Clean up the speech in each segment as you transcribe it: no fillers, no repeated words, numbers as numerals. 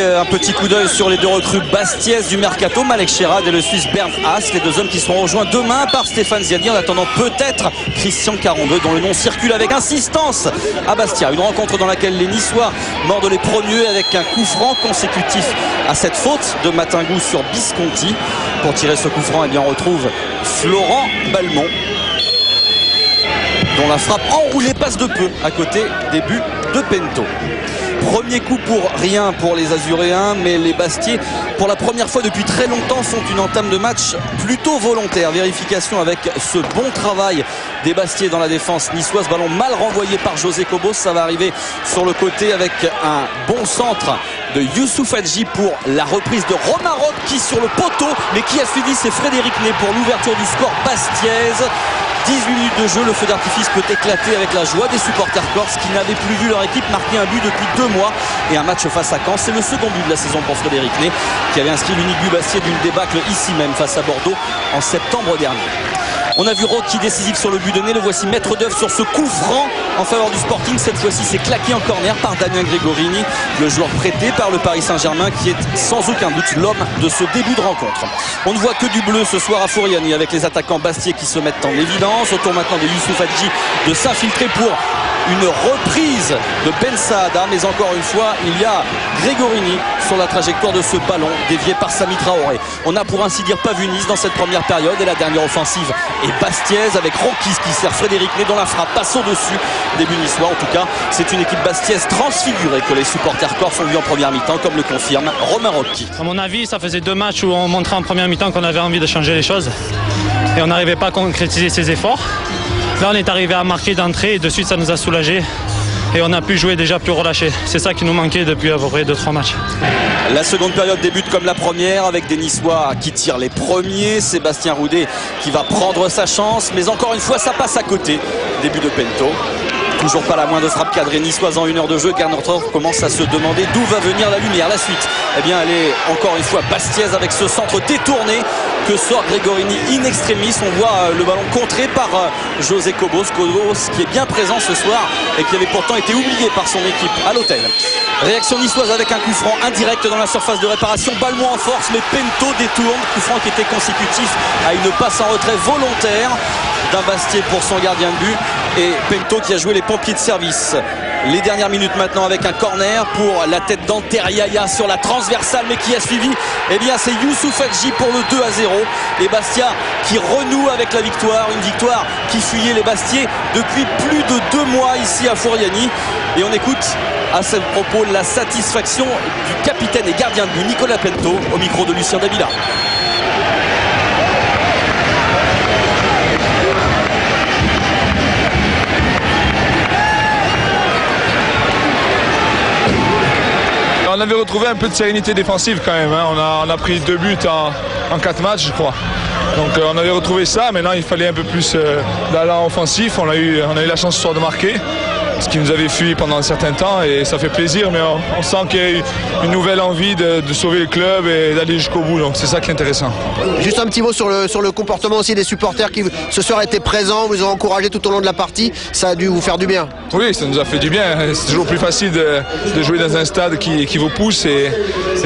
un petit coup d'œil sur les deux recrues bastiaises du Mercato, Malek Sherrad et le Suisse Bernd Haas, les deux hommes qui seront rejoints demain par Stéphane Ziani, en attendant peut-être Christian Carambeu, dont le nom circule avec insistance à Bastia. Une rencontre dans laquelle les Niçois mordent les premiers avec un coup franc consécutif à cette faute de Matingou sur Visconti. Pour tirer ce coup franc, eh bien, on retrouve Florent Balmont, dont la frappe enroulée passe de peu à côté des buts de Pento. Premier coup pour rien pour les Azuréens, mais les Bastiais, pour la première fois depuis très longtemps, font une entame de match plutôt volontaire. Vérification avec ce bon travail des Bastiais dans la défense niçoise. Ballon mal renvoyé par José Cobos. Ça va arriver sur le côté avec un bon centre de Youssouf Hadji pour la reprise de Romaroc qui sur le poteau, mais qui a suivi, c'est Frédéric Ney pour l'ouverture du score bastiaise. 18 minutes de jeu, le feu d'artifice peut éclater avec la joie des supporters corses qui n'avaient plus vu leur équipe marquer un but depuis 2 mois et un match face à Caen. C'est le second but de la saison pour Frédéric Ney, qui avait inscrit l'unique but bastiais d'une débâcle ici même face à Bordeaux en septembre dernier. On a vu Rocky décisif sur le but de Ney, le voici maître d'œuvre sur ce coup franc en faveur du Sporting. Cette fois-ci c'est claqué en corner par Damien Gregorini, le joueur prêté par le Paris Saint-Germain, qui est sans aucun doute l'homme de ce début de rencontre. On ne voit que du bleu ce soir à Fouriani avec les attaquants bastiais qui se mettent en évidence. Autour maintenant de Youssouf Hadji de s'infiltrer pour une reprise de Ben Saada, mais encore une fois il y a Gregorini sur la trajectoire de ce ballon dévié par Sami Traoré. On a pour ainsi dire pas vu Nice dans cette première période, et la dernière offensive est bastiaise avec Ronkis qui sert Frédéric Ney, dont la frappe passe au-dessus des buts niçois. En tout cas c'est une équipe bastiaise transfigurée que les supporters corses ont vu en première mi-temps, comme le confirme Romain Rocky. À mon avis, ça faisait 2 matchs où on montrait en première mi-temps qu'on avait envie de changer les choses et on n'arrivait pas à concrétiser ses efforts. Là on est arrivé à marquer d'entrée et de suite ça nous a soulagés et on a pu jouer déjà plus relâché. C'est ça qui nous manquait depuis à peu près 2-3 matchs. La seconde période débute comme la première avec des Niçois qui tirent les premiers. Sébastien Roudet qui va prendre sa chance, mais encore une fois ça passe à côté. Début de Pento. Toujours pas la moindre frappe cadrée niçoise en 1 heure de jeu. Garnertor commence à se demander d'où va venir la lumière. La suite, eh bien, elle est encore une fois bastiaise avec ce centre détourné que sort Gregorini in extremis. On voit le ballon contré par José Cobos. Cobos qui est bien présent ce soir et qui avait pourtant été oublié par son équipe à l'hôtel. Réaction niçoise avec un coup franc indirect dans la surface de réparation. Balmont en force, mais Pento détourne. Coup franc qui était consécutif à une passe en retrait volontaire d'un Bastier pour son gardien de but, et Pento qui a joué les pompiers de service. Les dernières minutes maintenant avec un corner pour la tête d'Anteriaya sur la transversale, mais qui a suivi, eh bien c'est Youssouf Hadji pour le 2-0. Et Bastia qui renoue avec la victoire, une victoire qui fuyait les Bastiais depuis plus de 2 mois ici à Fouriani. Et on écoute à ce propos la satisfaction du capitaine et gardien de but Nicolas Pento au micro de Lucien Davila. On avait retrouvé un peu de sérénité défensive quand même, hein. On a pris 2 buts en 4 matchs je crois. Donc on avait retrouvé ça, maintenant il fallait un peu plus d'allant offensif. On a eu la chance ce soir de marquer, ce qui nous avait fui pendant un certain temps, et ça fait plaisir, mais on sent qu'il y a eu une nouvelle envie de sauver le club et d'aller jusqu'au bout, donc c'est ça qui est intéressant. Juste un petit mot sur le comportement aussi des supporters qui ce soir étaient présents, vous ont encouragé tout au long de la partie, ça a dû vous faire du bien. Oui, ça nous a fait du bien, c'est toujours plus facile de jouer dans un stade qui vous pousse, et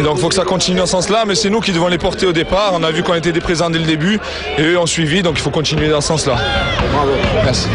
donc il faut que ça continue dans ce sens-là, mais c'est nous qui devons les porter au départ. On a vu qu'on était des présents dès le début et eux ont suivi, donc il faut continuer dans ce sens-là. Bravo. Merci.